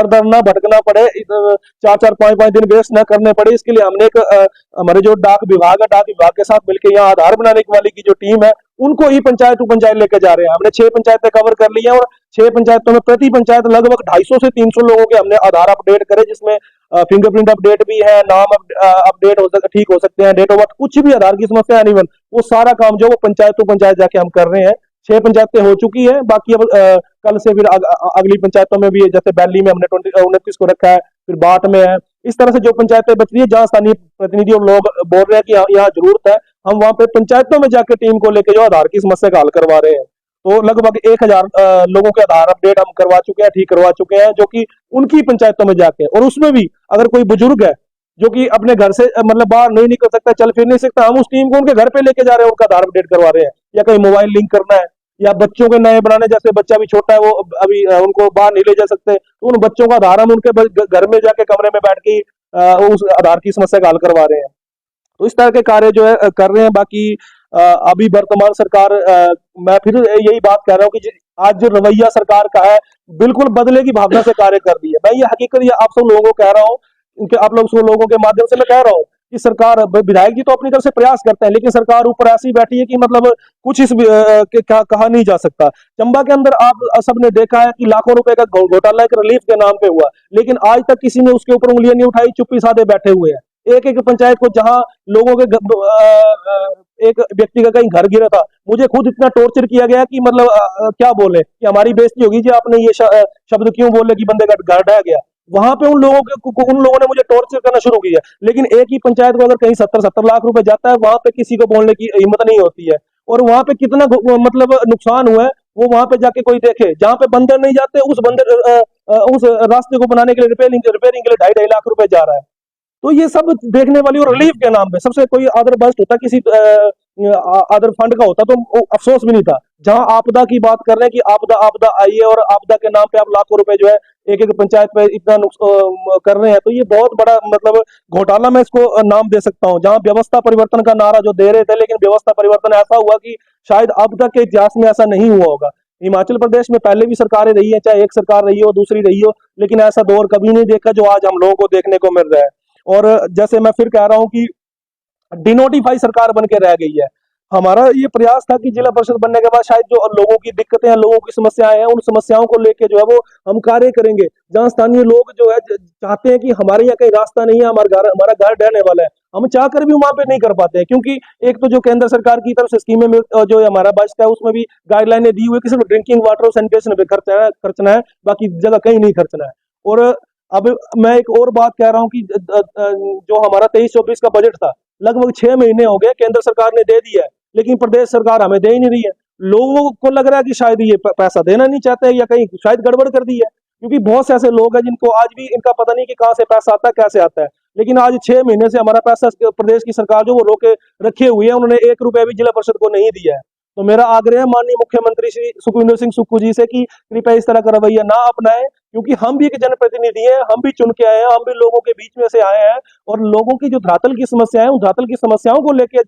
धरना भटकना पड़े, चार चार पांच पांच दिन वेस्ट न करने पड़े, इसके लिए हमने एक हमारे जो डाक विभाग है, डाक विभाग के साथ मिलकर यहाँ आधार बनाने वाली की जो टीम है, उनको ही पंचायत टू पंचायत लेके जा रहे हैं। हमने 6 पंचायतें कवर कर ली हैं और 6 पंचायतों में प्रति पंचायत लगभग 250 से 300 लोगों के हमने आधार अपडेट करे, जिसमें फिंगरप्रिंट अपडेट भी है, नाम अपडेट हो सकते, ठीक हो सकते हैं, डेट ऑफ बर्थ, कुछ भी आधार की समस्या है नहीं, वो सारा काम जो वो पंचायत टू पंचायत जाके हम कर रहे हैं। 6 पंचायतें हो चुकी है, बाकी अब कल से फिर अगली पंचायतों में भी, जैसे बैली में हमने 29 को रखा है, फिर बाट में है, इस तरह से जो पंचायतें बच रही है जहां स्थानीय प्रतिनिधि और लोग बोल रहे हैं कि यहाँ जरूरत है, हम वहां पे पंचायतों में जाकर टीम को लेकर जो आधार की समस्या का हल करवा रहे हैं। तो लगभग 1,000 लोगों के आधार अपडेट हम करवा चुके हैं, ठीक करवा चुके हैं, जो कि उनकी पंचायतों में जाके, और उसमें भी अगर कोई बुजुर्ग है जो कि अपने घर से मतलब बाहर नहीं निकल सकता, चल फिर नहीं सकता, हम उस टीम को उनके घर पे लेके जा रहे हैं, उनका आधार अपडेट करवा रहे हैं, या कहीं मोबाइल लिंक करना है, या बच्चों के नए बनाने, जैसे बच्चा भी छोटा है वो अभी उनको बाहर नहीं ले जा सकते, तो उन बच्चों का आधार हम उनके घर में जाके कमरे में बैठ के उस आधार की समस्या का हल करवा रहे हैं। तो इस तरह के कार्य जो है कर रहे हैं। बाकी अभी वर्तमान सरकार, मैं फिर यही बात कह रहा हूँ कि आज जो रवैया सरकार का है, बिल्कुल बदले की भावना से कार्य कर रही है। मैं ये हकीकत ये आप सब लोगों को कह रहा हूँ, उनके आप लोग सब लोगों के माध्यम से मैं कह रहा हूँ कि सरकार, विधायक जी तो अपनी तरफ से प्रयास करते हैं, लेकिन सरकार ऊपर ऐसी बैठी है कि मतलब कुछ इस कहा नहीं जा सकता। चंबा के अंदर आप सबने देखा है कि लाखों रुपए का घोटाला एक रिलीफ के नाम पे हुआ, लेकिन आज तक किसी ने उसके ऊपर उंगलियां नहीं उठाई, चुप्पी साधे बैठे हुए हैं। एक एक पंचायत को, जहां लोगों के एक व्यक्ति का कहीं घर गिरा था, मुझे खुद इतना टॉर्चर किया गया कि मतलब क्या बोले कि हमारी बेइज्जती होगी जी, आपने ये शब्द क्यों बोले कि बंदे का घर ढह गया। वहां पे उन लोगों ने मुझे टॉर्चर करना शुरू किया। लेकिन एक ही पंचायत को अगर कहीं 70-70 लाख रुपए जाता है, वहां पे किसी को बोलने की हिम्मत नहीं होती है। और वहां पे कितना मतलब नुकसान हुआ है, वो वहां पे जाके कोई देखे। जहां पे बंदर नहीं जाते, उस रास्ते को बनाने के लिए रिपेयरिंग के लिए 2.5 लाख रुपए जा रहा है। तो ये सब देखने वाली, और रिलीफ के नाम पे सबसे कोई अदर बस्ट होता, किसी अदर फंड का होता, तो अफसोस भी नहीं था। जहां आपदा की बात कर रहे हैं कि आपदा आपदा आई है, और आपदा के नाम पे आप लाखों रुपए जो है एक एक पंचायत पे इतना कर रहे हैं, तो ये बहुत बड़ा मतलब घोटाला मैं इसको नाम दे सकता हूँ। जहां व्यवस्था परिवर्तन का नारा जो दे रहे थे, लेकिन व्यवस्था परिवर्तन ऐसा हुआ कि शायद अब तक के इतिहास में ऐसा नहीं हुआ होगा। हिमाचल प्रदेश में पहले भी सरकारें रही है, चाहे एक सरकार रही हो दूसरी रही हो, लेकिन ऐसा दौर कभी नहीं देखा जो आज हम लोगों को देखने को मिल रहा है। और जैसे मैं फिर कह रहा हूं कि डिनोटिफाई सरकार बन के रह गई है। हमारा ये प्रयास था कि जिला परिषद बनने के बाद शायद जो लोगों की दिक्कतें हैं, लोगों की समस्याएं हैं, उन समस्याओं को लेके जो है वो हम कार्य करेंगे। जहां स्थानीय लोग जो है चाहते हैं कि हमारे यहाँ कहीं रास्ता नहीं है, हमारा घर ढहने वाला है, हम चाहकर भी वहां पे नहीं कर पाते हैं, क्योंकि एक तो जो केंद्र सरकार की तरफ से स्कीमें जो हमारा बजट है, उसमें भी गाइडलाइनें दी हुई है कि सिर्फ ड्रिंकिंग वाटर और सैनिटेशन पे खर्चना है, बाकी जगह कहीं नहीं खर्चना है। और अब मैं एक और बात कह रहा हूँ कि जो हमारा 23-24 का बजट था, लगभग 6 महीने हो गए, केंद्र सरकार ने दे दिया है, लेकिन प्रदेश सरकार हमें दे ही नहीं रही है। लोगों को लग रहा है कि शायद ये पैसा देना नहीं चाहते, या कहीं शायद गड़बड़ कर दी है, क्योंकि बहुत से ऐसे लोग हैं जिनको आज भी इनका पता नहीं कि कहाँ से पैसा आता है, कैसे आता है। लेकिन आज 6 महीने से हमारा पैसा प्रदेश की सरकार जो वो रोके रखे हुए है, उन्होंने 1 रुपया भी जिला परिषद को नहीं दिया है। तो मेरा आग्रह है माननीय मुख्यमंत्री श्री सुखविंदर सिंह सुक्खू जी से कि कृपया इस तरह का रवैया ना अपनाएं, क्योंकि हम भी एक जनप्रतिनिधि हैं, हम भी चुन के आए हैं, हम भी लोगों के बीच में से आए हैं, और लोगों की जो धरातल की समस्या है, उन धरातल की समस्याओं को लेके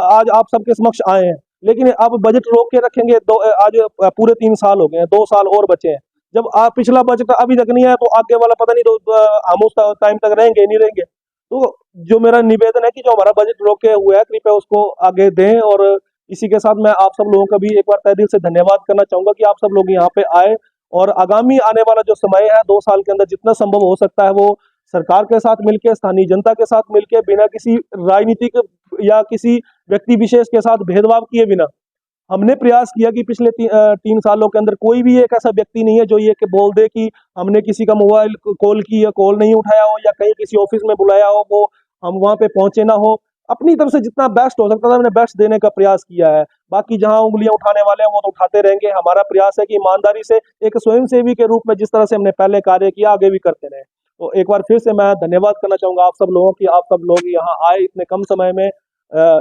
आज आप सबके समक्ष आए हैं। लेकिन अब बजट रोक के रखेंगे, आज पूरे 3 साल हो गए हैं, 2 साल और बचे हैं। जब आप पिछला बजट अभी तक नहीं आया, तो आगे वाला पता नहीं, तो हम उस टाइम तक रहेंगे नहीं रहेंगे। तो जो मेरा निवेदन है कि जो हमारा बजट रोके हुआ है, कृपया उसको आगे दें। और इसी के साथ मैं आप सब लोगों का भी एक बार तहे दिल से धन्यवाद करना चाहूंगा कि आप सब लोग यहाँ पे आए, और आगामी आने वाला जो समय है 2 साल के अंदर जितना संभव हो सकता है, वो सरकार के साथ मिलकर, स्थानीय जनता के साथ मिलकर, बिना किसी राजनीतिक या किसी व्यक्ति विशेष के साथ भेदभाव किए बिना, हमने प्रयास किया कि पिछले 3 सालों के अंदर कोई भी एक ऐसा व्यक्ति नहीं है जो ये बोल दे कि हमने किसी का मोबाइल कॉल की या कॉल नहीं उठाया हो, या कहीं किसी ऑफिस में बुलाया हो, वो हम वहां पे पहुंचे ना हो। अपनी तरफ से जितना बेस्ट हो सकता था, हमने बेस्ट देने का प्रयास किया है। बाकी जहां उंगलियां उठाने वाले हैं वो तो उठाते रहेंगे। हमारा प्रयास है कि ईमानदारी से एक स्वयंसेवी के रूप में जिस तरह से हमने पहले कार्य किया, आगे भी करते रहे। तो एक बार फिर से मैं धन्यवाद करना चाहूंगा आप सब लोगों की, आप सब लोग यहाँ आए इतने कम समय में,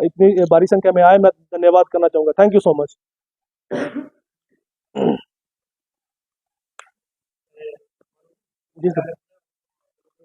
इतनी भारी संख्या में आए, मैं धन्यवाद करना चाहूंगा। Thank you so much. जी सर।